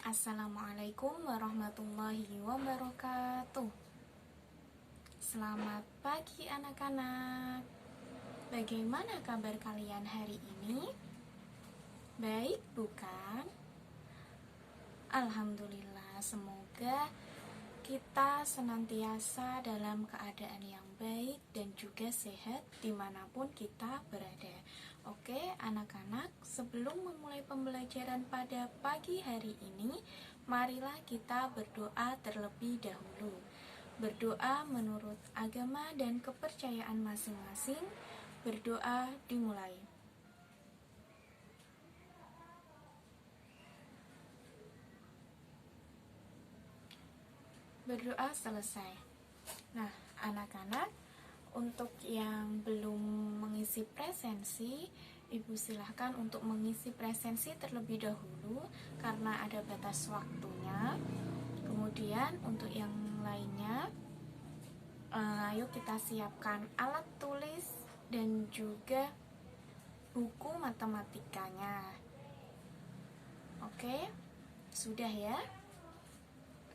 Assalamualaikum warahmatullahi wabarakatuh. Selamat pagi anak-anak. Bagaimana kabar kalian hari ini? Baik, bukan? Alhamdulillah, semoga kita senantiasa dalam keadaan yang baik dan juga sehat dimanapun kita berada. Oke anak-anak, sebelum memulai pembelajaran pada pagi hari ini, marilah kita berdoa terlebih dahulu. Berdoa menurut agama dan kepercayaan masing-masing. Berdoa dimulai. Berdoa selesai. Nah, anak-anak, untuk yang belum mengisi presensi, Ibu silahkan untuk mengisi presensi terlebih dahulu karena ada batas waktunya. Kemudian untuk yang lainnya, ayo kita siapkan alat tulis dan juga buku matematikanya. Oke, sudah ya?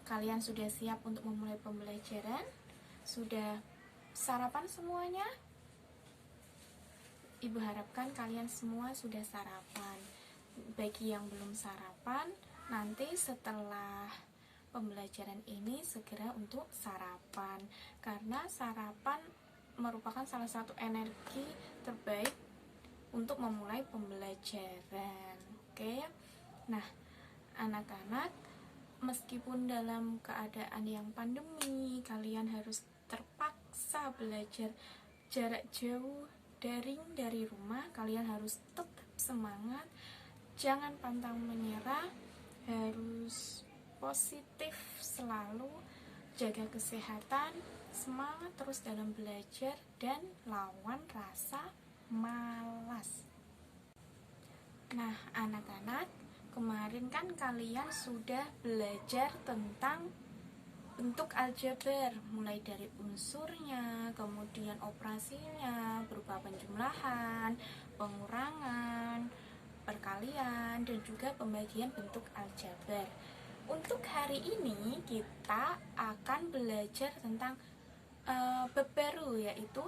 Kalian sudah siap untuk memulai pembelajaran? Sudah sarapan semuanya? Ibu harapkan kalian semua sudah sarapan. Bagi yang belum sarapan, nanti setelah pembelajaran ini segera untuk sarapan, karena sarapan merupakan salah satu energi terbaik untuk memulai pembelajaran. Oke. Nah, anak-anak, meskipun dalam keadaan yang pandemi, kalian harus terpaksa belajar jarak jauh daring dari rumah, kalian harus tetap semangat, jangan pantang menyerah, harus positif selalu, jaga kesehatan, semangat terus dalam belajar, dan lawan rasa malas. Nah, anak-anak, kemarin kan kalian sudah belajar tentang bentuk aljabar, mulai dari unsurnya, kemudian operasinya berupa penjumlahan, pengurangan, perkalian, dan juga pembagian bentuk aljabar. Untuk hari ini kita akan belajar tentang bab baru, yaitu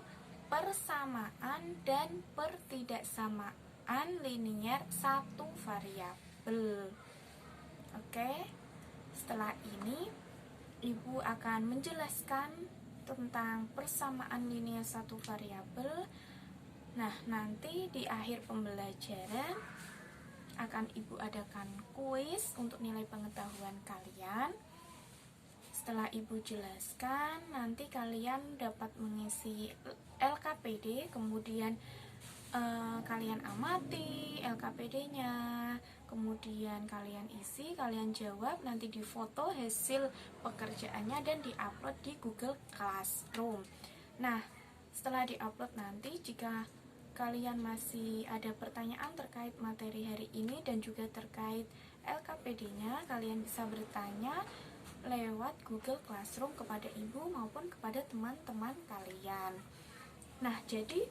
persamaan dan pertidaksamaan linier satu variabel. Oke, setelah ini Ibu akan menjelaskan tentang persamaan linier satu variabel. Nah, nanti di akhir pembelajaran akan Ibu adakan kuis untuk nilai pengetahuan kalian. Setelah Ibu jelaskan, nanti kalian dapat mengisi LKPD, kemudian kalian amati LKPD-nya, kemudian kalian isi, kalian jawab, nanti difoto hasil pekerjaannya dan diupload di Google Classroom. Nah, setelah diupload nanti, jika kalian masih ada pertanyaan terkait materi hari ini dan juga terkait LKPD-nya, kalian bisa bertanya lewat Google Classroom kepada Ibu maupun kepada teman-teman kalian. Nah, jadi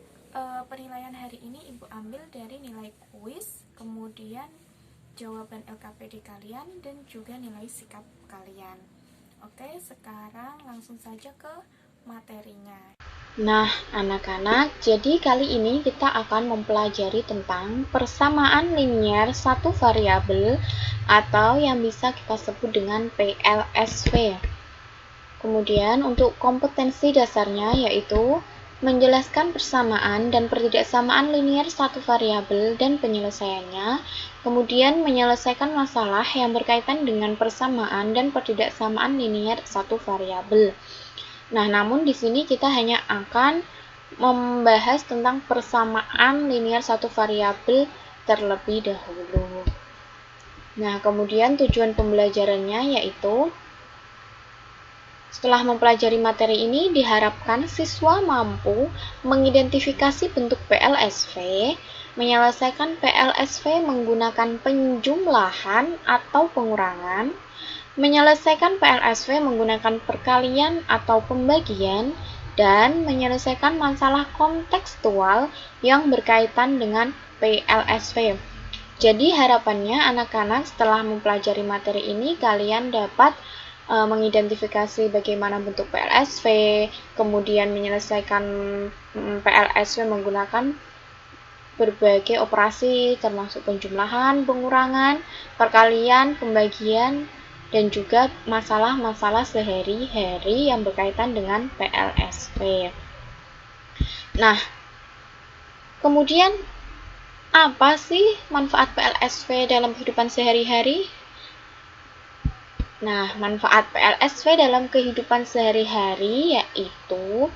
penilaian hari ini Ibu ambil dari nilai kuis, kemudian jawaban LKPD kalian, dan juga nilai sikap kalian. Oke, sekarang langsung saja ke materinya. Nah, anak-anak, jadi kali ini kita akan mempelajari tentang persamaan linier satu variabel atau yang bisa kita sebut dengan PLSV. Kemudian untuk kompetensi dasarnya yaitu menjelaskan persamaan dan pertidaksamaan linier satu variabel dan penyelesaiannya, kemudian menyelesaikan masalah yang berkaitan dengan persamaan dan pertidaksamaan linier satu variabel. Nah, namun di sini kita hanya akan membahas tentang persamaan linier satu variabel terlebih dahulu. Nah, kemudian tujuan pembelajarannya yaitu setelah mempelajari materi ini, diharapkan siswa mampu mengidentifikasi bentuk PLSV, menyelesaikan PLSV menggunakan penjumlahan atau pengurangan, menyelesaikan PLSV menggunakan perkalian atau pembagian, dan menyelesaikan masalah kontekstual yang berkaitan dengan PLSV. Jadi harapannya anak-anak setelah mempelajari materi ini kalian dapat mengidentifikasi bagaimana bentuk PLSV, kemudian menyelesaikan PLSV menggunakan berbagai operasi termasuk penjumlahan, pengurangan, perkalian, pembagian, dan juga masalah-masalah sehari-hari yang berkaitan dengan PLSV. Nah, kemudian apa sih manfaat PLSV dalam kehidupan sehari-hari? Nah, manfaat PLSV dalam kehidupan sehari-hari yaitu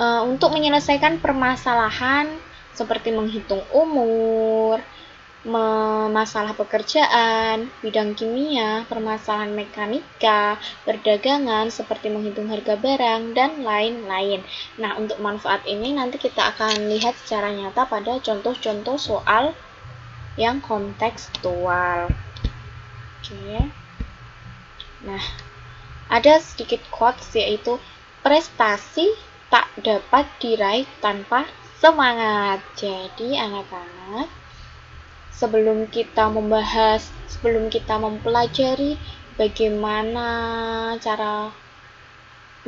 untuk menyelesaikan permasalahan seperti menghitung umur, masalah pekerjaan, bidang kimia, permasalahan mekanika, perdagangan seperti menghitung harga barang, dan lain-lain. Nah, untuk manfaat ini nanti kita akan lihat secara nyata pada contoh-contoh soal yang kontekstual. Oke. Nah, ada sedikit quotes yaitu prestasi tak dapat diraih tanpa semangat. Jadi, anak-anak, sebelum kita mempelajari bagaimana cara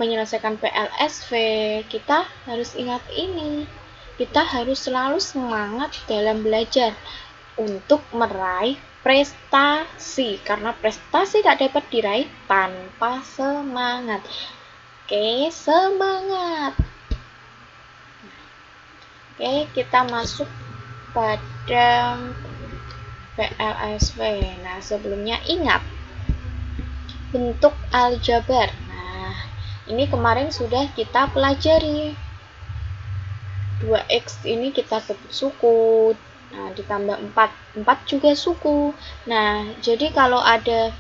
menyelesaikan PLSV, kita harus ingat ini. Kita harus selalu semangat dalam belajar untuk meraih prestasi, karena prestasi tak dapat diraih tanpa semangat. Oke, semangat. Oke, kita masuk pada PLSV. Nah, sebelumnya ingat bentuk aljabar. Nah, ini kemarin sudah kita pelajari. 2x ini kita sebut suku. Nah, ditambah 4 juga suku. Nah, jadi kalau ada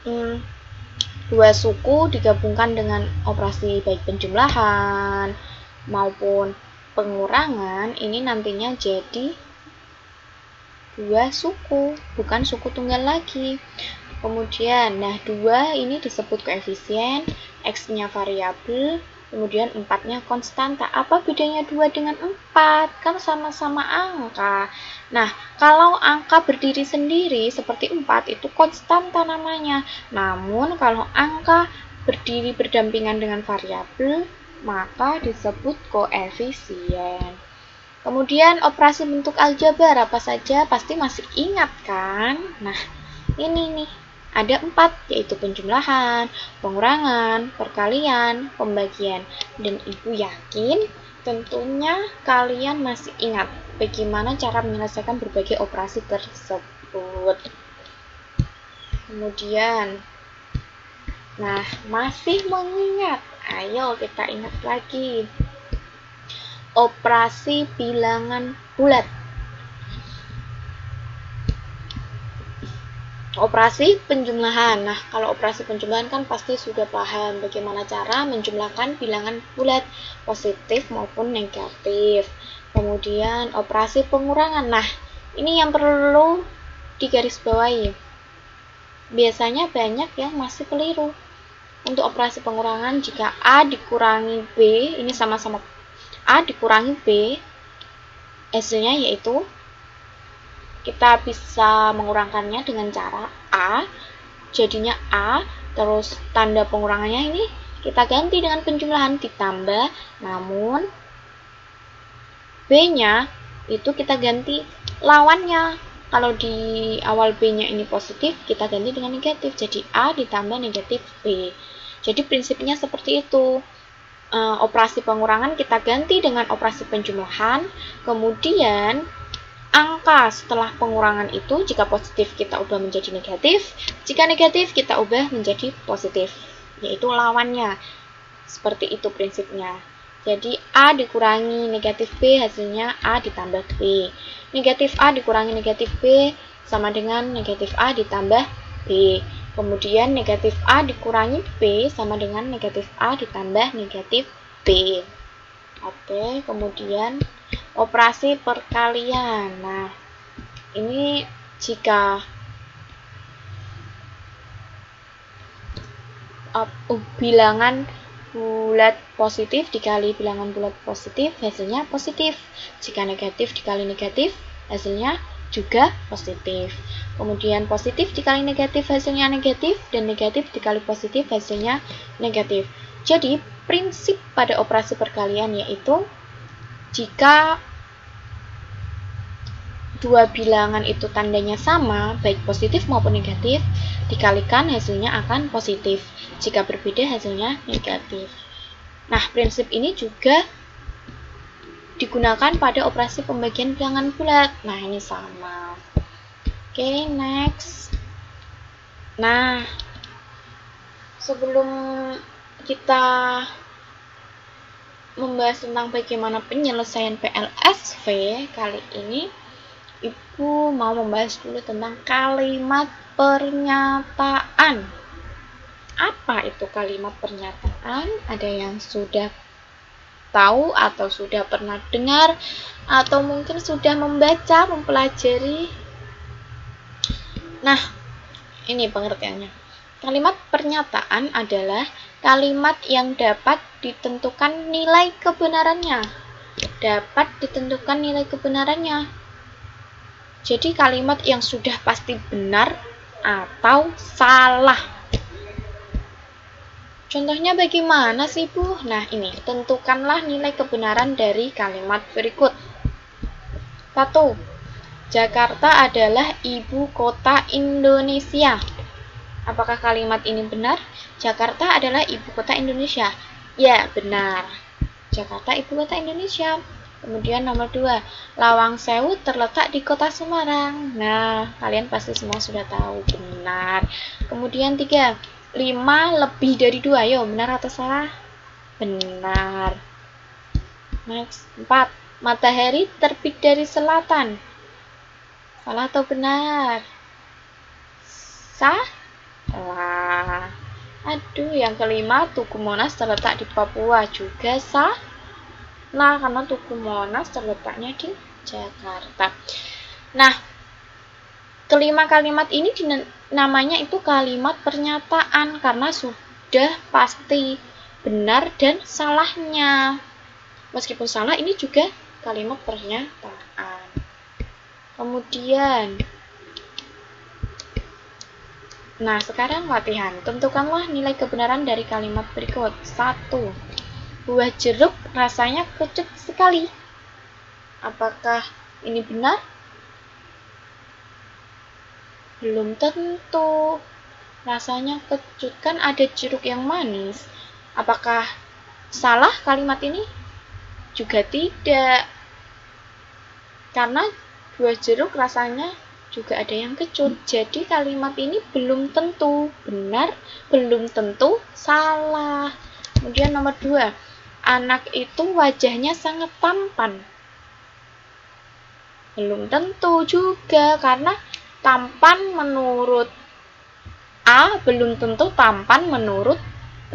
2 suku digabungkan dengan operasi baik penjumlahan maupun pengurangan, ini nantinya jadi 2 suku, bukan suku tunggal lagi. Kemudian, nah 2 ini disebut koefisien, X-nya variabel, kemudian 4-nya konstanta. Apa bedanya 2 dengan 4? Kan sama-sama angka. Nah, kalau angka berdiri sendiri seperti 4 itu konstanta namanya. Namun, kalau angka berdiri berdampingan dengan variabel, maka disebut koefisien. Kemudian operasi bentuk aljabar apa saja? Pasti masih ingat kan? Nah, ini nih. Ada 4, yaitu penjumlahan, pengurangan, perkalian, pembagian. Dan Ibu yakin tentunya kalian masih ingat bagaimana cara menyelesaikan berbagai operasi tersebut. Kemudian, nah, masih mengingat? Ayo kita ingat lagi. Operasi bilangan bulat. Operasi penjumlahan. Nah, kalau operasi penjumlahan kan pasti sudah paham bagaimana cara menjumlahkan bilangan bulat, positif maupun negatif. Kemudian operasi pengurangan. Nah, ini yang perlu digarisbawahi. Biasanya banyak yang masih keliru. Untuk operasi pengurangan, jika A dikurangi B, ini sama-sama A dikurangi B, hasilnya yaitu kita bisa mengurangkannya dengan cara A, jadinya A, terus tanda pengurangannya ini kita ganti dengan penjumlahan ditambah, namun B-nya itu kita ganti lawannya. Kalau di awal B-nya ini positif, kita ganti dengan negatif, jadi A ditambah negatif B. Jadi prinsipnya seperti itu. Operasi pengurangan kita ganti dengan operasi penjumlahan, kemudian angka setelah pengurangan itu jika positif kita ubah menjadi negatif, jika negatif kita ubah menjadi positif, yaitu lawannya. Seperti itu prinsipnya. Jadi A dikurangi negatif B hasilnya A ditambah B. Negatif A dikurangi negatif B sama dengan negatif A ditambah B. Kemudian negatif A dikurangi B sama dengan negatif A ditambah negatif B. Oke, kemudian operasi perkalian. Nah, ini jika bilangan bulat positif dikali bilangan bulat positif, hasilnya positif. Jika negatif dikali negatif, hasilnya juga positif. Kemudian positif dikali negatif hasilnya negatif, dan negatif dikali positif hasilnya negatif. Jadi prinsip pada operasi perkalian yaitu jika dua bilangan itu tandanya sama, baik positif maupun negatif, dikalikan hasilnya akan positif. Jika berbeda hasilnya negatif. Nah, prinsip ini juga digunakan pada operasi pembagian bilangan bulat. Nah, ini sama. Oke, next. Nah, sebelum kita membahas tentang bagaimana penyelesaian PLSV kali ini, Ibu mau membahas dulu tentang kalimat pernyataan. Apa itu kalimat pernyataan? Ada yang sudah tahu atau sudah pernah dengar atau mungkin sudah membaca, mempelajari. Nah, ini pengertiannya. Kalimat pernyataan adalah kalimat yang dapat ditentukan nilai kebenarannya. Dapat ditentukan nilai kebenarannya. Jadi kalimat yang sudah pasti benar atau salah. Contohnya bagaimana sih, Bu? Nah, ini, tentukanlah nilai kebenaran dari kalimat berikut. 1. Jakarta adalah ibu kota Indonesia. Apakah kalimat ini benar? Jakarta adalah ibu kota Indonesia. Ya, benar. Jakarta ibu kota Indonesia. Kemudian nomor 2, Lawang Sewu terletak di kota Semarang. Nah, kalian pasti semua sudah tahu, benar. Kemudian 3, 5 lebih dari 2. Yo, benar atau salah? Benar. Next, 4, matahari terbit dari selatan. Salah atau benar? Salah. Aduh, yang kelima, Tugu Monas terletak di Papua. Juga salah, karena Tugu Monas terletaknya di Jakarta. Nah, kelima kalimat ini namanya itu kalimat pernyataan karena sudah pasti benar dan salahnya. Meskipun salah, ini juga kalimat pernyataan. Kemudian, nah, sekarang latihan. Tentukanlah nilai kebenaran dari kalimat berikut. 1. Buah jeruk rasanya kecut sekali. Apakah ini benar? Belum tentu. Rasanya kecut, kan ada jeruk yang manis. Apakah salah kalimat ini? Juga tidak. Karena buah jeruk rasanya juga ada yang kecut. Jadi kalimat ini belum tentu benar, belum tentu salah. Kemudian nomor 2, anak itu wajahnya sangat tampan. Belum tentu juga, karena tampan menurut A belum tentu tampan menurut B.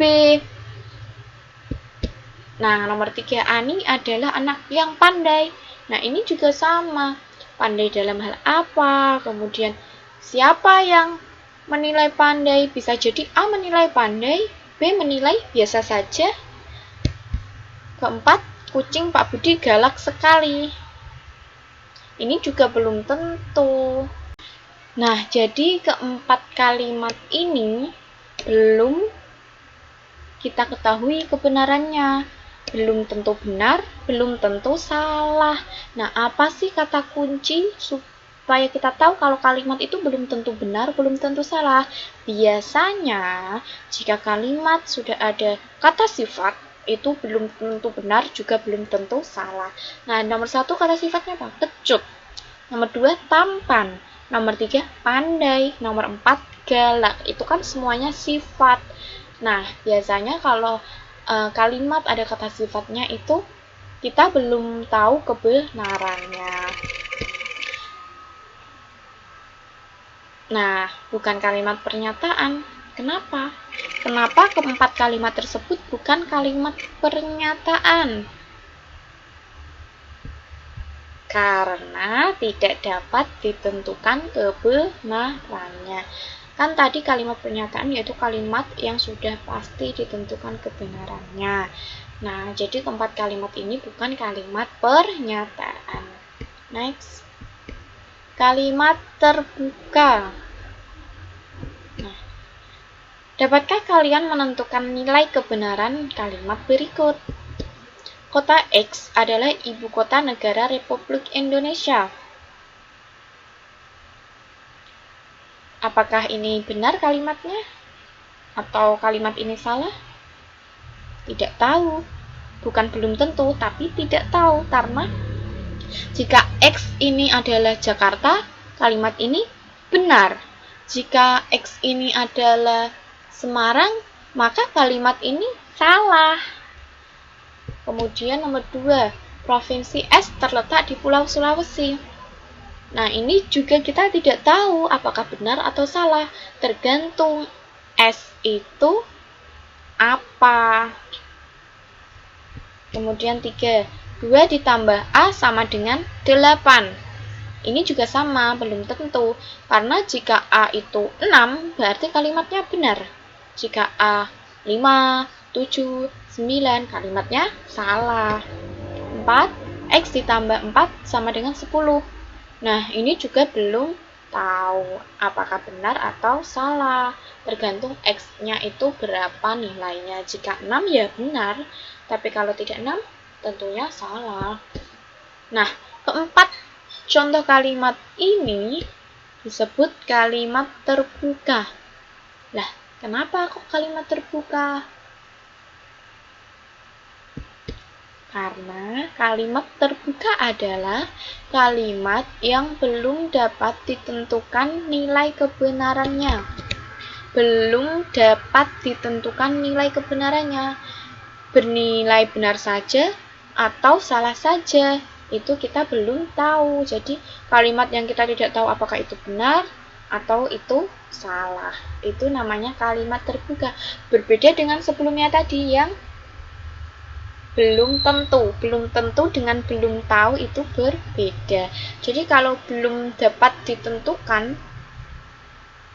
Nah, nomor 3, Ani adalah anak yang pandai. Nah, ini juga sama. Pandai dalam hal apa? Kemudian, siapa yang menilai pandai? Bisa jadi A menilai pandai, B menilai biasa saja. Keempat, kucing Pak Budi galak sekali. Ini juga belum tentu. Nah, jadi keempat kalimat ini belum kita ketahui kebenarannya. Belum tentu benar, belum tentu salah. Nah, apa sih kata kunci supaya kita tahu kalau kalimat itu belum tentu benar, belum tentu salah? Biasanya, jika kalimat sudah ada kata sifat, itu belum tentu benar, juga belum tentu salah. Nah, nomor 1 kata sifatnya apa? Kecut. Nomor 2, tampan. Nomor 3, pandai. Nomor 4, galak. Itu kan semuanya sifat. Nah, biasanya kalau kalimat ada kata sifatnya itu kita belum tahu kebenarannya. Nah, bukan kalimat pernyataan. Kenapa? Kenapa keempat kalimat tersebut bukan kalimat pernyataan? Karena tidak dapat ditentukan kebenarannya. Kan tadi kalimat pernyataan yaitu kalimat yang sudah pasti ditentukan kebenarannya. Nah, jadi keempat kalimat ini bukan kalimat pernyataan. Next. kalimat terbuka. Nah, dapatkah kalian menentukan nilai kebenaran kalimat berikut? Kota X adalah ibu kota negara Republik Indonesia. Apakah ini benar kalimatnya? Atau kalimat ini salah? Tidak tahu. Bukan belum tentu, tapi tidak tahu. Karena jika X ini adalah Jakarta, kalimat ini benar. Jika X ini adalah Semarang, maka kalimat ini salah. Kemudian nomor 2, Provinsi S terletak di Pulau Sulawesi. Nah, ini juga kita tidak tahu apakah benar atau salah. Tergantung S itu apa. Kemudian 3, 2 ditambah A sama dengan 8. Ini juga sama, belum tentu. Karena jika A itu 6, berarti kalimatnya benar. Jika A 5, 7, 9, kalimatnya salah. 4, X ditambah 4 sama dengan 10. Nah, ini juga belum tahu apakah benar atau salah. Tergantung X-nya itu berapa nilainya. Jika 6 ya benar, tapi kalau tidak 6, tentunya salah. Nah, keempat, contoh kalimat ini disebut kalimat terbuka. Lah, kenapa kok kalimat terbuka? Karena kalimat terbuka adalah kalimat yang belum dapat ditentukan nilai kebenarannya. Belum dapat ditentukan nilai kebenarannya. Bernilai benar saja atau salah saja, itu kita belum tahu. Jadi kalimat yang kita tidak tahu apakah itu benar atau itu salah, itu namanya kalimat terbuka. Berbeda dengan sebelumnya tadi yang belum tentu dengan belum tahu itu berbeda. Jadi kalau belum dapat ditentukan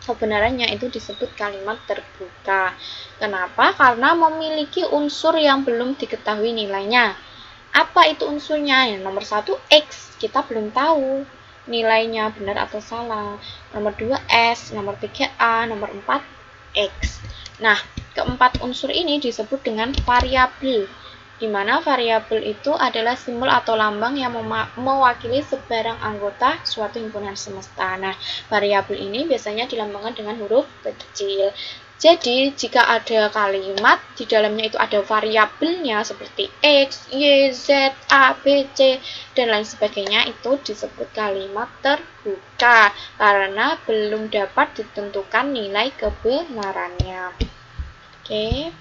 kebenarannya itu disebut kalimat terbuka. Kenapa? Karena memiliki unsur yang belum diketahui nilainya. Apa itu unsurnya? Yang nomor 1 X, kita belum tahu nilainya benar atau salah. Nomor 2 S, nomor 3 A, nomor 4 X. Nah, keempat unsur ini disebut dengan variabel, di mana variabel itu adalah simbol atau lambang yang mewakili sebarang anggota suatu himpunan semesta. Nah, variabel ini biasanya dilambangkan dengan huruf kecil. Jadi, jika ada kalimat di dalamnya itu ada variabelnya seperti X, Y, Z, A, B, C, dan lain sebagainya, itu disebut kalimat terbuka karena belum dapat ditentukan nilai kebenarannya. Oke.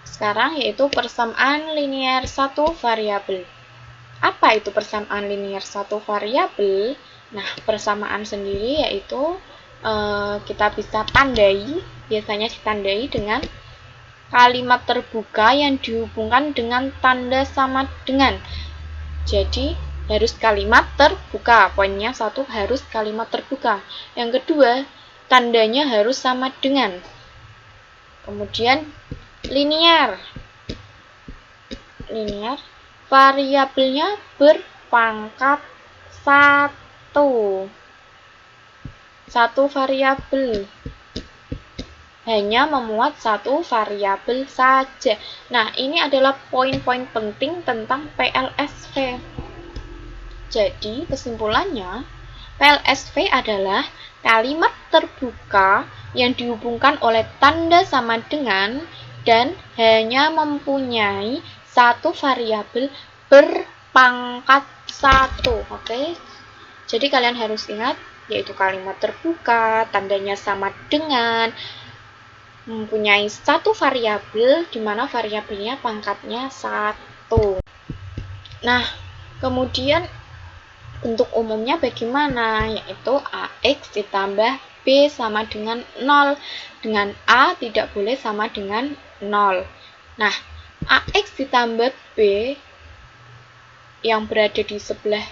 Sekarang yaitu persamaan linier satu variabel. Apa itu persamaan linier satu variabel? Nah, persamaan sendiri yaitu kita bisa tandai, biasanya ditandai dengan kalimat terbuka yang dihubungkan dengan tanda sama dengan. Jadi, harus kalimat terbuka. Poinnya 1, harus kalimat terbuka. Yang kedua, tandanya harus sama dengan. Kemudian linier, variabelnya berpangkat 1. Satu variabel, hanya memuat satu variabel saja. Nah, ini adalah poin-poin penting tentang PLSV. Jadi, kesimpulannya, PLSV adalah kalimat terbuka yang dihubungkan oleh tanda sama dengan dan hanya mempunyai satu variabel berpangkat 1. Oke? Jadi kalian harus ingat, yaitu kalimat terbuka, tandanya sama dengan, mempunyai satu variabel, di mana variabelnya pangkatnya 1. Nah, kemudian bentuk umumnya bagaimana? Yaitu AX ditambah B sama dengan 0. Dengan A tidak boleh sama dengan 0. Nah, AX ditambah B yang berada di sebelah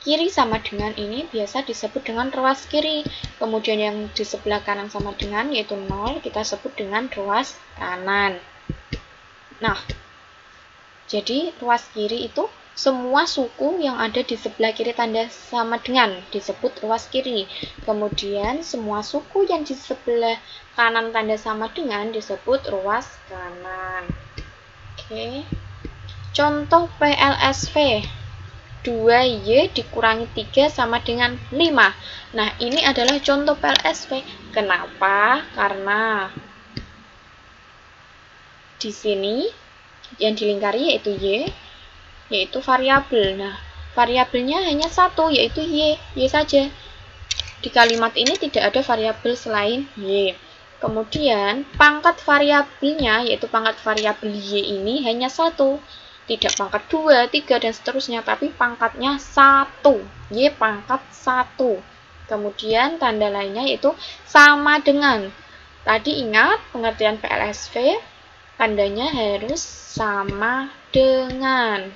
kiri sama dengan ini biasa disebut dengan ruas kiri. Kemudian yang di sebelah kanan sama dengan yaitu 0 kita sebut dengan ruas kanan. Nah, jadi ruas kiri itu semua suku yang ada di sebelah kiri tanda sama dengan disebut ruas kiri. Kemudian semua suku yang di sebelah kanan tanda sama dengan disebut ruas kanan. Oke. Contoh PLSV. 2Y dikurangi 3 sama dengan 5. Nah, ini adalah contoh PLSV. Kenapa? Karena di sini yang dilingkari yaitu Y, yaitu variabel. Nah, variabelnya hanya satu, yaitu Y saja. Di kalimat ini tidak ada variabel selain Y. Kemudian, pangkat variabelnya, yaitu pangkat variabel Y ini hanya satu. Tidak pangkat 2, 3, dan seterusnya, tapi pangkatnya 1. Y pangkat 1. Kemudian, tanda lainnya yaitu sama dengan. Tadi ingat pengertian PLSV, tandanya harus sama dengan.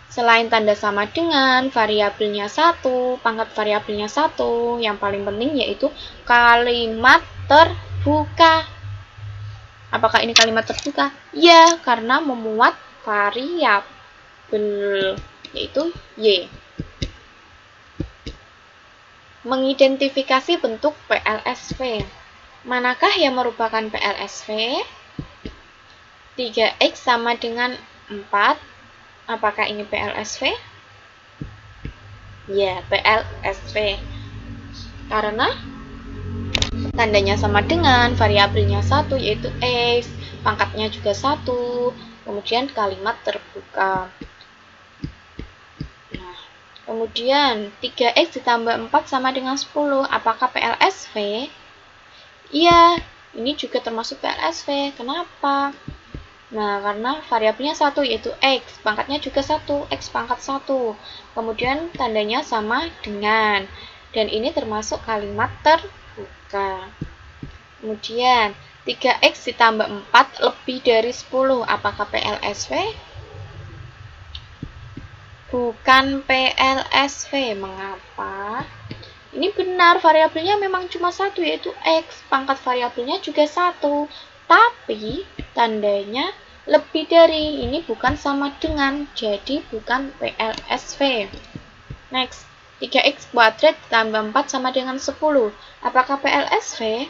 Selain tanda sama dengan, variabelnya 1, pangkat variabelnya 1, yang paling penting yaitu kalimat terbuka. Apakah ini kalimat terbuka? Ya, karena memuat variabel, yaitu Y. Mengidentifikasi bentuk PLSV. Manakah yang merupakan PLSV? 3X sama dengan 4. Apakah ini PLSV? Ya, PLSV. Karena tandanya sama dengan, variabelnya 1 yaitu X, pangkatnya juga 1, kemudian kalimat terbuka. Nah, kemudian 3X ditambah 4 sama dengan 10. Apakah PLSV? Iya, ini juga termasuk PLSV. Kenapa? Nah, karena variabelnya 1 yaitu X, pangkatnya juga 1, X pangkat 1. Kemudian tandanya sama dengan. Dan ini termasuk kalimat terbuka. Kemudian 3X ditambah 4 lebih dari 10. Apakah PLSV? Bukan PLSV. Mengapa? Ini benar, variabelnya memang cuma 1 yaitu X. Pangkat variabelnya juga 1. Tapi tandanya lebih dari. Ini bukan sama dengan. Jadi bukan PLSV. Next. 3X kuadrat ditambah 4 sama dengan 10. Apakah PLSV?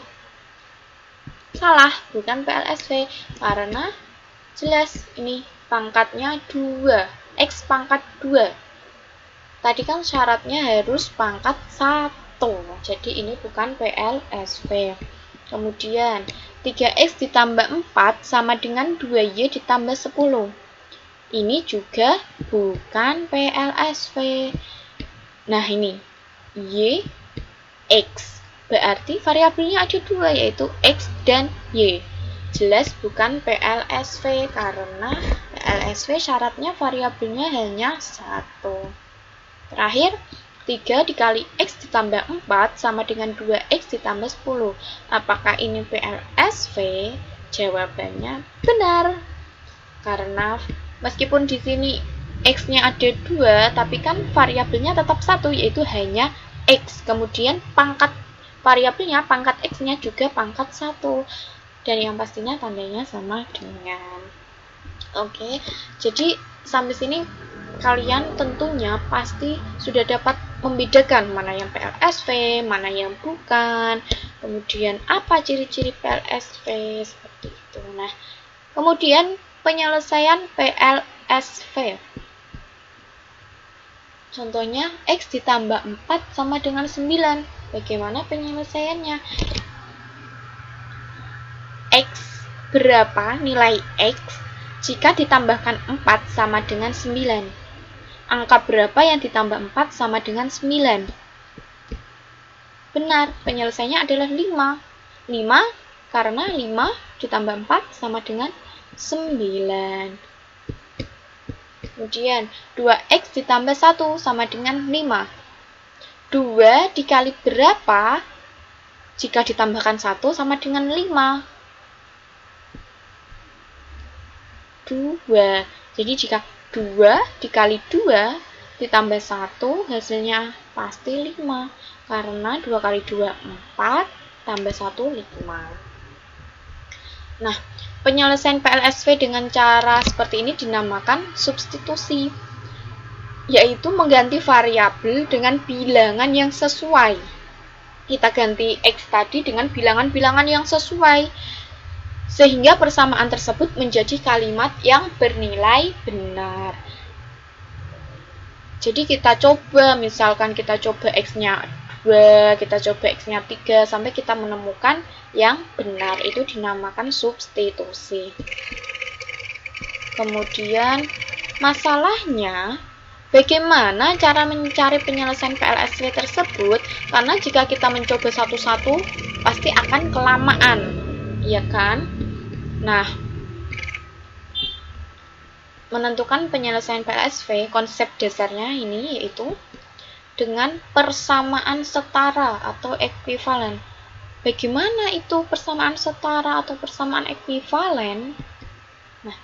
Salah, bukan PLSV. Karena jelas ini pangkatnya 2. X pangkat 2. Tadi kan syaratnya harus pangkat 1. Jadi ini bukan PLSV. Kemudian 3X ditambah 4 sama dengan 2Y ditambah 10. Ini juga bukan PLSV. Nah, ini Y, X. Berarti variabelnya ada 2 yaitu X dan Y. Jelas bukan PLSV karena PLSV syaratnya variabelnya hanya 1. Terakhir, 3 dikali X ditambah 4 sama dengan 2X ditambah 10. Apakah ini PLSV? Jawabannya benar. Karena meskipun di sini X-nya ada 2, tapi kan variabelnya tetap 1, yaitu hanya X. Kemudian pangkat variabelnya, pangkat X-nya juga pangkat 1. Dan yang pastinya tandanya sama dengan. Oke, jadi sampai sini kalian tentunya pasti sudah dapat membedakan mana yang PLSV, mana yang bukan, kemudian apa ciri-ciri PLSV, seperti itu. Nah, kemudian penyelesaian PLSV. Contohnya, X ditambah 4 sama dengan 9. Bagaimana penyelesaiannya? X berapa nilai X jika ditambahkan 4 sama dengan 9? Angka berapa yang ditambah 4 sama dengan 9? Benar, penyelesaiannya adalah 5. 5 karena 5 ditambah 4 sama dengan 9. Kemudian 2X ditambah 1 sama dengan 5. 2 dikali berapa jika ditambahkan 1 sama dengan 5? 2. Jadi jika 2 dikali 2 ditambah 1 hasilnya pasti 5. Karena 2 kali 2 4 tambah 1 5. Nah, Penyelesaian PLSV dengan cara seperti ini dinamakan substitusi, yaitu mengganti variabel dengan bilangan yang sesuai. Kita ganti X tadi dengan bilangan-bilangan yang sesuai, sehingga persamaan tersebut menjadi kalimat yang bernilai benar. Jadi kita coba, misalkan kita coba X-nya 2, kita coba X-nya 3, sampai kita menemukan yang benar, itu dinamakan substitusi. Kemudian masalahnya, bagaimana cara mencari penyelesaian PLSV tersebut? Karena jika kita mencoba satu-satu, pasti akan kelamaan, ya kan? Nah, menentukan penyelesaian PLSV, konsep dasarnya ini yaitu dengan persamaan setara atau ekuivalen. Bagaimana itu persamaan setara atau persamaan ekuivalen? Nah,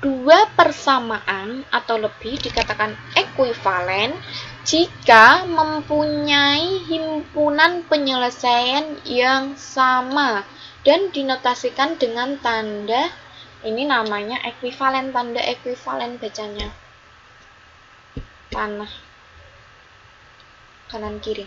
dua persamaan atau lebih dikatakan ekuivalen jika mempunyai himpunan penyelesaian yang sama dan dinotasikan dengan tanda, ini namanya ekuivalen, tanda ekuivalen bacanya. Panah kanan kiri.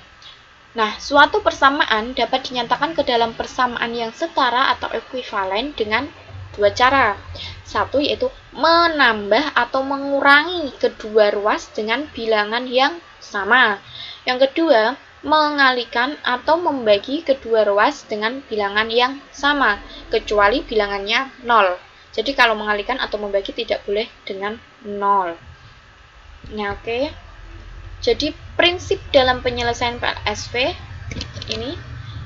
Nah, suatu persamaan dapat dinyatakan ke dalam persamaan yang setara atau ekuivalen dengan dua cara. Satu yaitu menambah atau mengurangi kedua ruas dengan bilangan yang sama. Yang kedua, mengalihkan atau membagi kedua ruas dengan bilangan yang sama, kecuali bilangannya 0. Jadi kalau mengalihkan atau membagi tidak boleh dengan 0. Nah, oke. Jadi prinsip dalam penyelesaian PLSV ini,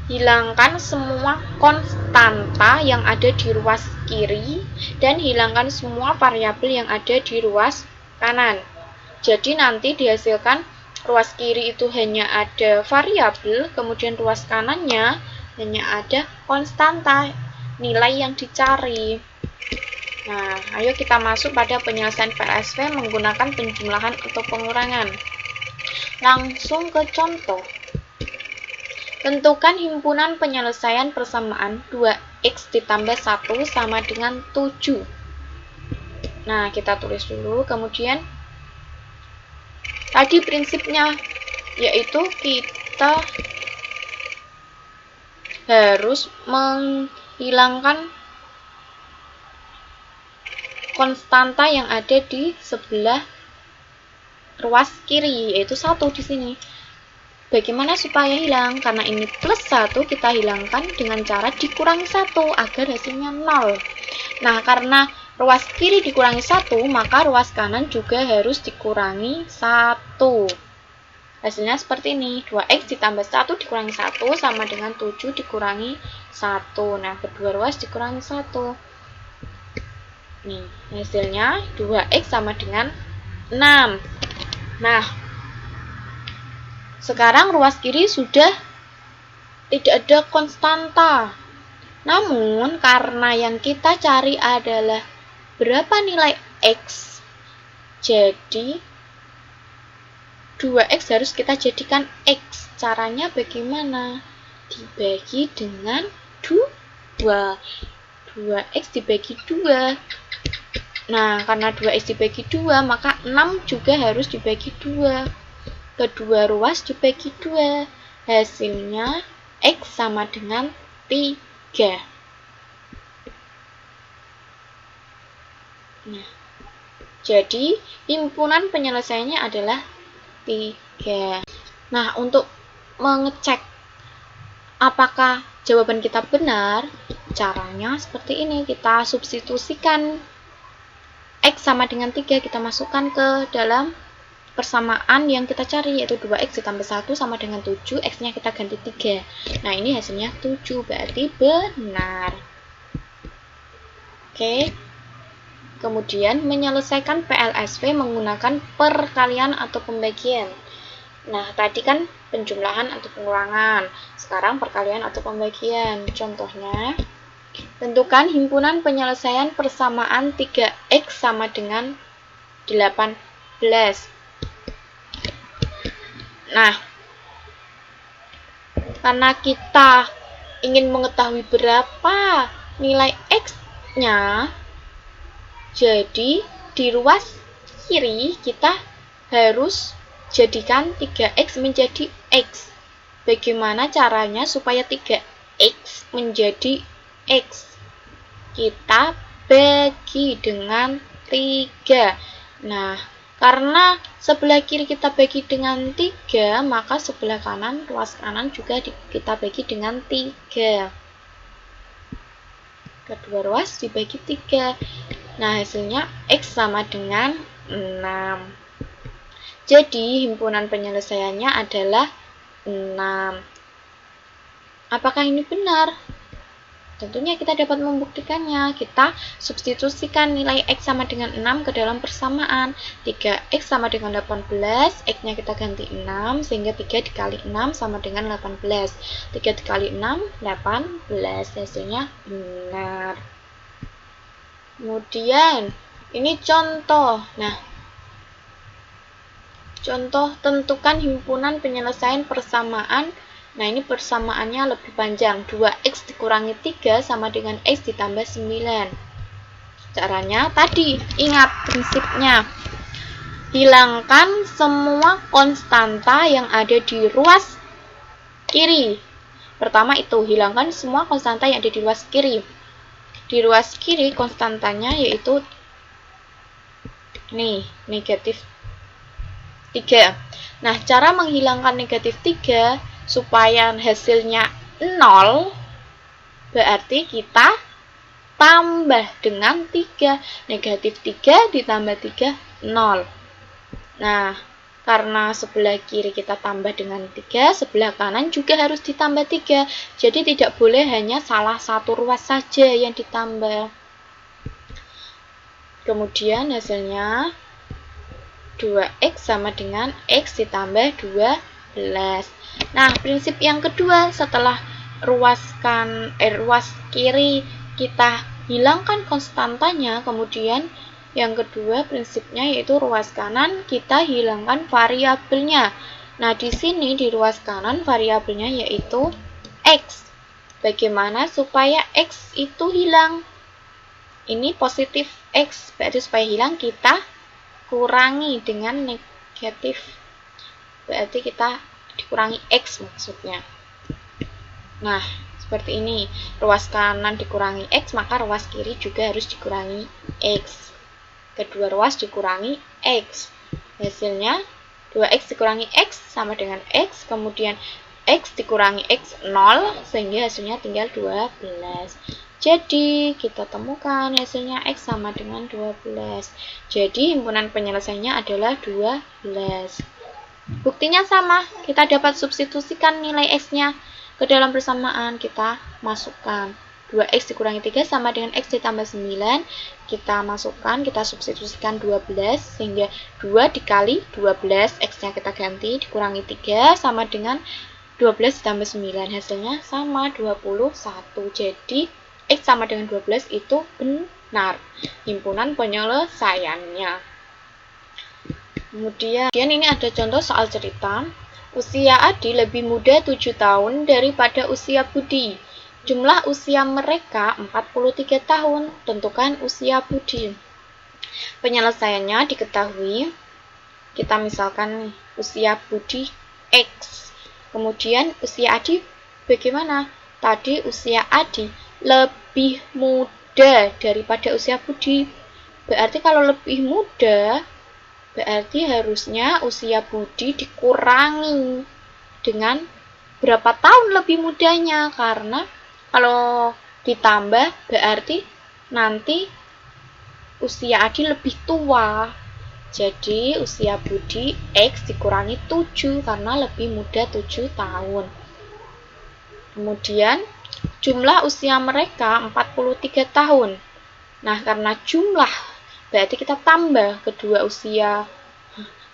hilangkan semua konstanta yang ada di ruas kiri dan hilangkan semua variabel yang ada di ruas kanan. Jadi nanti dihasilkan ruas kiri itu hanya ada variabel, kemudian ruas kanannya hanya ada konstanta, nilai yang dicari. Nah, ayo kita masuk pada penyelesaian PLSV menggunakan penjumlahan atau pengurangan. Langsung ke contoh. Tentukan himpunan penyelesaian persamaan 2x ditambah 1 sama dengan 7. Nah, kita tulis dulu. Kemudian, tadi prinsipnya yaitu kita harus menghilangkan konstanta yang ada di sebelah ruas kiri, yaitu 1 di sini. Bagaimana supaya hilang? Karena ini plus 1, kita hilangkan dengan cara dikurangi 1 agar hasilnya 0. Nah, karena ruas kiri dikurangi 1, maka ruas kanan juga harus dikurangi 1. Hasilnya seperti ini, 2x ditambah 1 dikurangi 1 sama dengan 7 dikurangi 1. Nah, kedua ruas dikurangi 1. Nih, hasilnya 2x sama dengan 6. Nah, sekarang ruas kiri sudah tidak ada konstanta. Namun, karena yang kita cari adalah berapa nilai x, jadi 2x harus kita jadikan x. Caranya bagaimana? Dibagi dengan 2. 2x dibagi 2. Nah, karena 2x dibagi 2, maka 6 juga harus dibagi 2. Kedua ruas dibagi 2. Hasilnya x sama dengan 3. Nah, jadi himpunan penyelesaiannya adalah 3. Nah, untuk mengecek apakah jawaban kita benar, caranya seperti ini. Kita substitusikan x sama dengan 3, kita masukkan ke dalam persamaan yang kita cari, yaitu 2x ditambah 1 sama dengan 7, x-nya kita ganti 3. Nah, ini hasilnya 7, berarti benar. Oke. Kemudian, menyelesaikan PLSV menggunakan perkalian atau pembagian. Nah, tadi kan penjumlahan atau pengurangan. Sekarang perkalian atau pembagian. Contohnya, tentukan himpunan penyelesaian persamaan 3x sama dengan 18. Nah, karena kita ingin mengetahui berapa nilai x X-nya, jadi di ruas kiri kita harus jadikan 3X menjadi X. Bagaimana caranya supaya 3X menjadi X? Kita bagi dengan 3. Nah, karena sebelah kiri kita bagi dengan 3, maka sebelah kanan, ruas kanan juga kita bagi dengan 3. Kedua ruas dibagi 3. Nah, hasilnya X sama dengan 6. Jadi, himpunan penyelesaiannya adalah 6. Apakah ini benar? Tentunya kita dapat membuktikannya. Kita substitusikan nilai X sama dengan 6 ke dalam persamaan. 3X sama dengan 18, X-nya kita ganti 6, sehingga 3 dikali 6 sama dengan 18. 3 dikali 6, 18. Hasilnya benar. Kemudian, ini contoh. Nah, contoh tentukan himpunan penyelesaian persamaan. Nah, ini persamaannya lebih panjang. 2X dikurangi 3 sama dengan X ditambah 9. Caranya tadi, ingat prinsipnya. Hilangkan semua konstanta yang ada di ruas kiri. Pertama itu, hilangkan semua konstanta yang ada di ruas kiri. Di ruas kiri konstantanya yaitu nih, negatif 3. Nah, cara menghilangkan negatif 3 supaya hasilnya 0, berarti kita tambah dengan 3. Negatif 3 ditambah 3, 0. Nah, karena sebelah kiri kita tambah dengan 3, sebelah kanan juga harus ditambah 3. Jadi tidak boleh hanya salah satu ruas saja yang ditambah. Kemudian hasilnya 2X sama dengan X ditambah 12. Nah, prinsip yang kedua, setelah ruas kiri kita hilangkan konstantanya, kemudian yang kedua prinsipnya yaitu ruas kanan kita hilangkan variabelnya. Nah, di sini di ruas kanan variabelnya yaitu X. Bagaimana supaya X itu hilang? Ini positif X, berarti supaya hilang kita kurangi dengan negatif. Berarti kita dikurangi X maksudnya. Nah, seperti ini. Ruas kanan dikurangi X, maka ruas kiri juga harus dikurangi X. Kedua ruas dikurangi X. Hasilnya 2X dikurangi X sama dengan X, kemudian X dikurangi X 0, sehingga hasilnya tinggal 12. Jadi, kita temukan hasilnya X sama dengan 12. Jadi, himpunan penyelesaiannya adalah 12. Buktinya sama, kita dapat substitusikan nilai X-nya ke dalam persamaan. Kita masukkan 2X dikurangi 3 sama dengan X ditambah 9. Kita masukkan, kita substitusikan 12, sehingga 2 dikali 12, X-nya kita ganti, dikurangi 3 sama dengan 12 ditambah 9. Hasilnya sama 21. Jadi, X sama dengan 12 itu benar. Himpunan penyelesaiannya. Kemudian ini ada contoh soal cerita. Usia Adi lebih muda 7 tahun daripada usia Budi. Jumlah usia mereka 43 tahun. Tentukan usia Budi. Penyelesaiannya diketahui. Kita misalkan usia Budi X. Kemudian usia Adi bagaimana? Tadi usia Adi lebih muda daripada usia Budi. Berarti kalau lebih muda, berarti harusnya usia Budi dikurangi dengan berapa tahun lebih mudanya. Karena kalau ditambah berarti nanti usia Adi lebih tua. Jadi usia Budi X dikurangi 7 karena lebih muda 7 tahun. Kemudian jumlah usia mereka 43 tahun. Nah, karena jumlah berarti kita tambah kedua usia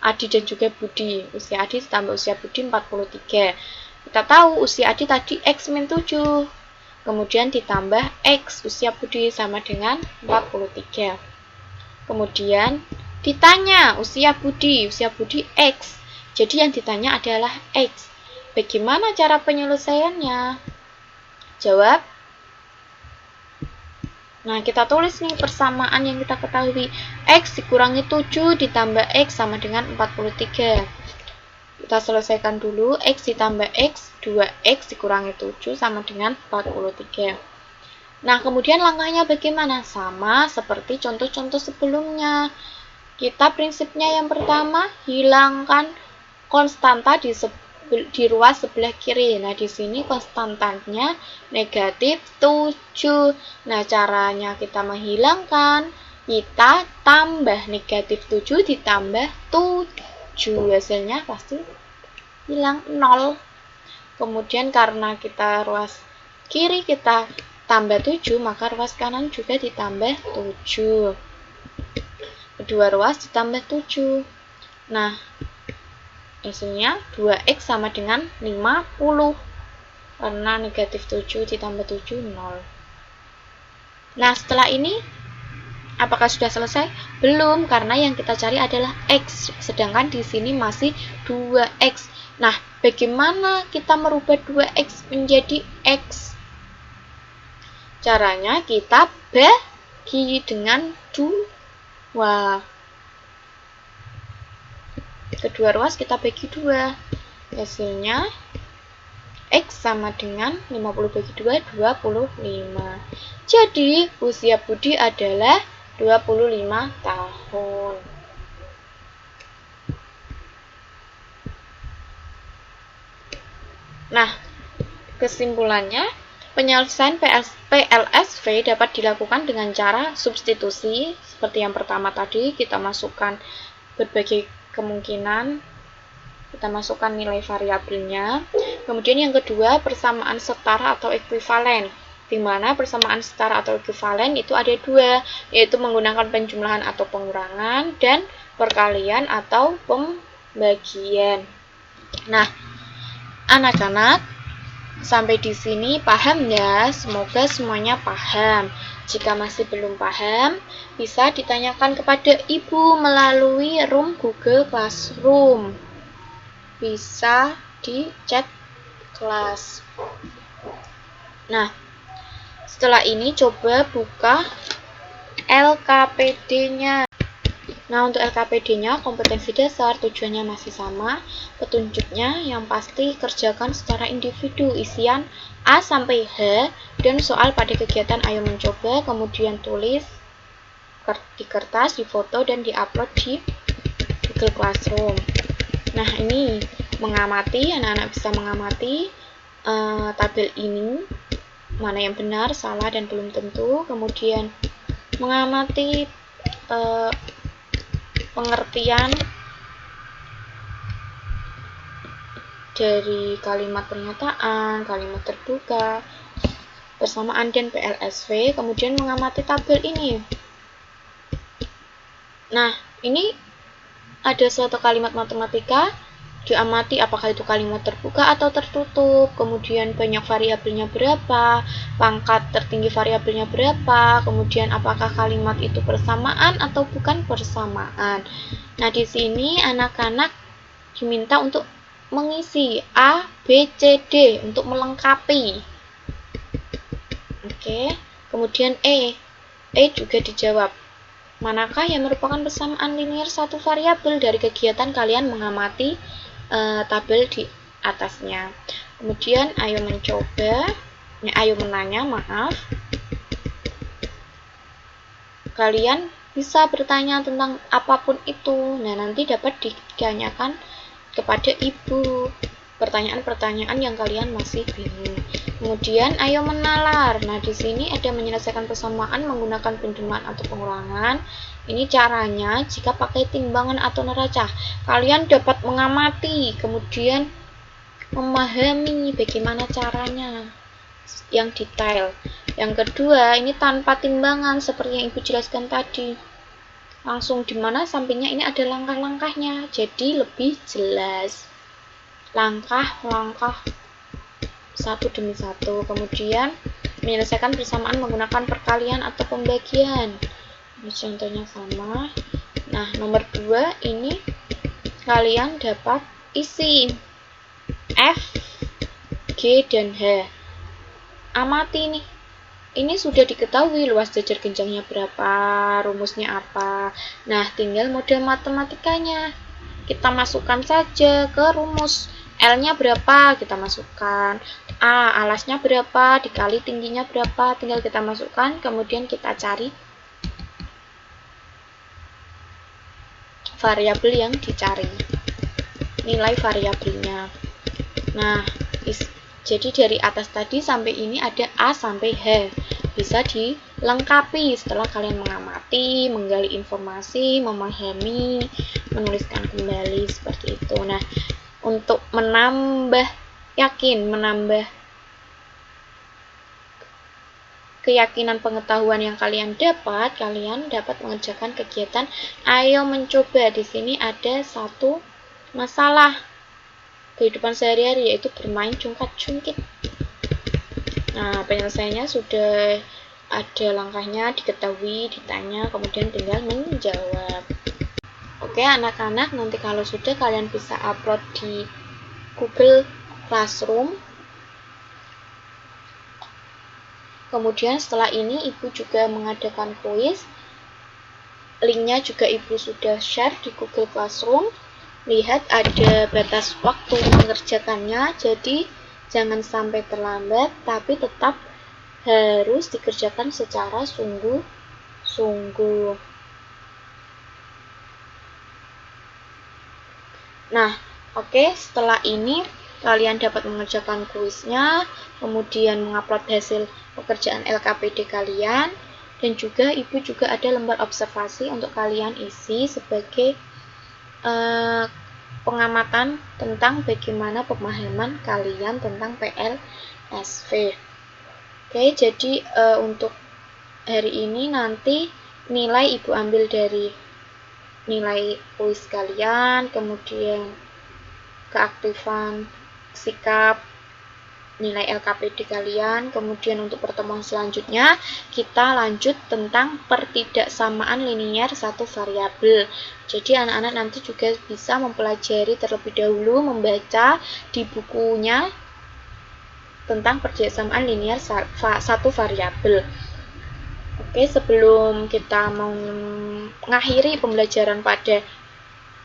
Adi dan juga Budi. Usia Adi ditambah usia Budi 43. Kita tahu usia Adi tadi X min 7. Kemudian ditambah X usia Budi sama dengan 43. Kemudian ditanya usia Budi X. Jadi yang ditanya adalah X. Bagaimana cara penyelesaiannya? Jawab. Nah, kita tulis nih persamaan yang kita ketahui. X dikurangi 7 ditambah X sama dengan 43. Kita selesaikan dulu. X ditambah X, 2X dikurangi 7 sama dengan 43. Nah, kemudian langkahnya bagaimana? Sama seperti contoh-contoh sebelumnya. Kita prinsipnya yang pertama, hilangkan konstanta di ruas sebelah kiri. Nah, di sini konstantanya negatif 7. Nah, caranya kita menghilangkan, kita tambah negatif 7 ditambah 7. Hasilnya pasti hilang 0. Kemudian karena kita ruas kiri kita tambah 7, maka ruas kanan juga ditambah 7. Kedua ruas ditambah 7. Nah, hasilnya 2X sama dengan 50. Karena negatif 7 ditambah 7, 0. Nah, setelah ini, apakah sudah selesai? Belum, karena yang kita cari adalah X. Sedangkan di sini masih 2X. Nah, bagaimana kita merubah 2X menjadi X? Caranya kita bagi dengan 2. Kedua ruas kita bagi 2. Hasilnya X sama dengan 50 bagi 2, 25. Jadi, usia Budi adalah 25 tahun. Nah, kesimpulannya, penyelesaian PLSV dapat dilakukan dengan cara substitusi. Seperti yang pertama tadi, kita masukkan berbagai kemungkinan, kita masukkan nilai variabelnya. Kemudian yang kedua, persamaan setara atau ekuivalen, di mana persamaan setara atau ekuivalen itu ada 2, yaitu menggunakan penjumlahan atau pengurangan dan perkalian atau pembagian. Nah, anak-anak, sampai di sini paham ya? Semoga semuanya paham. Jika masih belum paham, bisa ditanyakan kepada ibu melalui room Google Classroom. Bisa di chat kelas. Nah, setelah ini coba buka LKPD-nya. Nah, untuk LKPD-nya, kompetensi dasar, tujuannya masih sama. Petunjuknya yang pasti kerjakan secara individu, isian A sampai H, dan soal pada kegiatan ayo mencoba, kemudian tulis di kertas, difoto, dan diupload di Google Classroom. Nah, ini mengamati, anak-anak bisa mengamati tabel ini, mana yang benar, salah, dan belum tentu. Kemudian mengamati pengertian dari kalimat pernyataan, kalimat terbuka, persamaan dan PLSV, kemudian mengamati tabel ini. Nah, ini ada suatu kalimat matematika, diamati apakah itu kalimat terbuka atau tertutup, kemudian banyak variabelnya berapa, pangkat tertinggi variabelnya berapa, kemudian apakah kalimat itu persamaan atau bukan persamaan. Nah, di sini anak-anak diminta untuk mengisi A, B, C, D untuk melengkapi. Oke, kemudian E juga dijawab. Manakah yang merupakan persamaan linear satu variabel dari kegiatan kalian mengamati tabel di atasnya. Kemudian ayo menanya, kalian bisa bertanya tentang apapun itu. Nah, nanti dapat ditanyakan kepada ibu pertanyaan-pertanyaan yang kalian masih bingung. Kemudian ayo menalar. Nah, di sini ada menyelesaikan persamaan menggunakan penjumlahan atau pengurangan. Ini caranya jika pakai timbangan atau neraca. Kalian dapat mengamati, kemudian memahami bagaimana caranya yang detail. Yang kedua, ini tanpa timbangan seperti yang Ibu jelaskan tadi. Langsung di mana sampingnya ini ada langkah-langkahnya, jadi lebih jelas. Langkah-langkah satu demi satu. Kemudian menyelesaikan persamaan menggunakan perkalian atau pembagian. Ini contohnya sama. Nah, nomor 2 ini kalian dapat isi F, G, dan H. Amati nih ini sudah diketahui luas jajar genjangnya berapa, rumusnya apa. Nah, tinggal model matematikanya. Kita masukkan saja ke rumus. L-nya berapa, kita masukkan. Alasnya berapa, dikali tingginya berapa, tinggal kita masukkan, kemudian kita cari variabel yang dicari, nilai variabelnya. Nah, jadi dari atas tadi sampai ini ada A sampai H. Bisa dilengkapi setelah kalian mengamati, menggali informasi, memahami, menuliskan kembali seperti itu. Nah, untuk menambah keyakinan pengetahuan yang kalian dapat mengerjakan kegiatan ayo mencoba. Di sini ada satu masalah kehidupan sehari-hari, yaitu bermain cungkat-cungkit. Nah, penyelesaiannya sudah ada langkahnya, diketahui, ditanya, kemudian tinggal menjawab. Oke, anak-anak, nanti kalau sudah kalian bisa upload di Google Classroom. Kemudian setelah ini Ibu juga mengadakan kuis. Linknya juga Ibu sudah share di Google Classroom. Lihat ada batas waktu mengerjakannya, jadi jangan sampai terlambat, tapi tetap harus dikerjakan secara sungguh-sungguh. Nah, oke, setelah ini kalian dapat mengerjakan kuisnya, kemudian mengupload hasil pekerjaan LKPD kalian, dan juga Ibu juga ada lembar observasi untuk kalian isi sebagai pengamatan tentang bagaimana pemahaman kalian tentang PLSV. Oke, jadi untuk hari ini nanti nilai Ibu ambil dari nilai kuis kalian, kemudian keaktifan sikap, nilai LKPD kalian. Kemudian untuk pertemuan selanjutnya kita lanjut tentang pertidaksamaan linier satu variabel. Jadi anak-anak nanti juga bisa mempelajari terlebih dahulu, membaca di bukunya tentang pertidaksamaan linier satu variabel. Oke, sebelum kita mau mengakhiri pembelajaran pada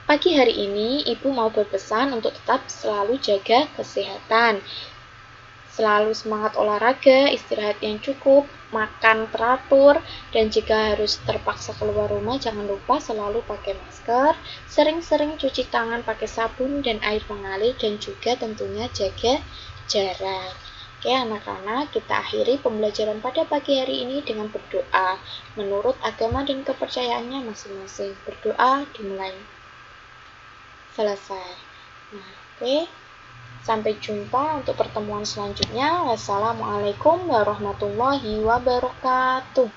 pagi hari ini, Ibu mau berpesan untuk tetap selalu jaga kesehatan. Selalu semangat olahraga, istirahat yang cukup, makan teratur, dan jika harus terpaksa keluar rumah, jangan lupa selalu pakai masker, sering-sering cuci tangan pakai sabun dan air mengalir, dan juga tentunya jaga jarak. Oke anak-anak, kita akhiri pembelajaran pada pagi hari ini dengan berdoa menurut agama dan kepercayaannya masing-masing. Berdoa dimulai. Selesai. Nah, oke. Sampai jumpa untuk pertemuan selanjutnya. Wassalamualaikum warahmatullahi wabarakatuh.